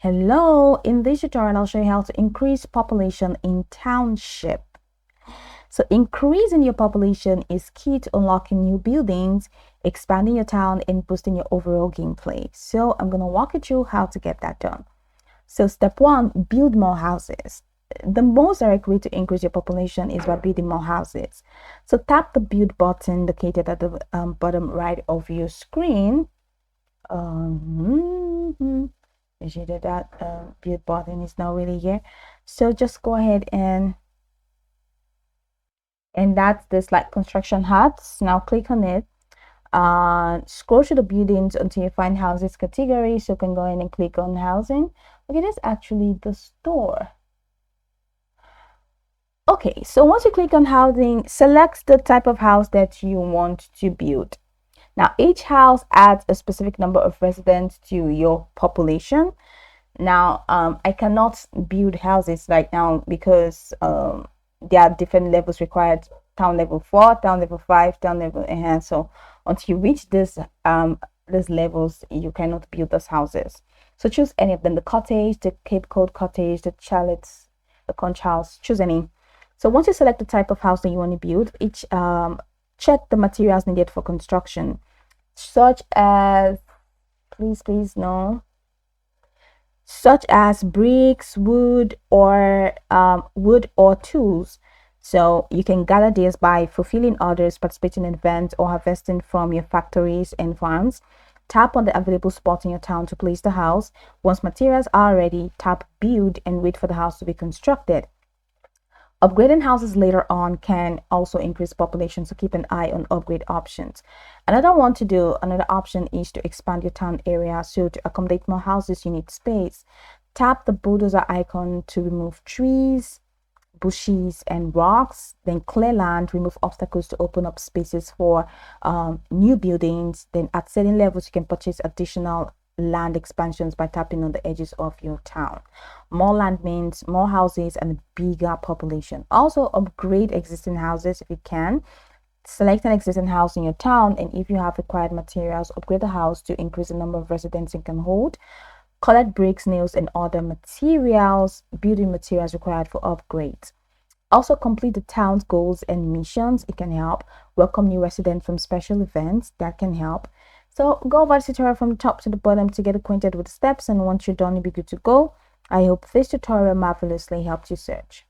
Hello, in this tutorial I'll show you how to increase population in Township. So increasing your population is key to unlocking new buildings, expanding your town, and boosting your overall gameplay. So I'm going to walk you through how to get that done. So step one, build more houses. The most direct way to increase your population is by building more houses. So tap the build button located at the bottom right of your screen. You see that build button is not really here, so just go ahead and that's this like construction huts. Now click on it, scroll through the buildings until you find houses category, so you can go ahead and click on housing. Okay, that's actually the store. Okay, so once you click on housing, select the type of house that you want to build. Now each house adds a specific number of residents to your population. Now I cannot build houses right now because there are different levels required: town level 4, town level 5, town level, and so until you reach this these levels you cannot build those houses. So choose any of them: the cottage, the Cape Cod cottage, the chalets, the conch house. Choose any. So once you select the type of house that you want to build, each check the materials needed for construction, such as please no, such as bricks, wood or tools. So you can gather this by fulfilling orders, participating in events, or harvesting from your factories and farms. Tap on the available spot in your town to place the house. Once materials are ready, tap build and wait for the house to be constructed. Upgrading houses later on can also increase population, so keep an eye on upgrade options. Another option is to expand your town area. So to accommodate more houses, you need space. Tap the bulldozer icon to remove trees, bushes, and rocks. Then clear land, remove obstacles to open up spaces for new buildings. Then at certain levels, you can purchase additional land expansions by tapping on the edges of your town. More land means more houses and bigger population. Also upgrade existing houses if you can. Select an existing house in your town, and if you have required materials, upgrade the house to increase the number of residents it can hold. Collect bricks, nails, and other materials, building materials required for upgrades. Also complete the town's goals and missions. It can help. Welcome new residents from special events. That can help. So go over the tutorial from the top to the bottom to get acquainted with the steps, and once you're done, you'll be good to go. I hope this tutorial marvelously helped you search.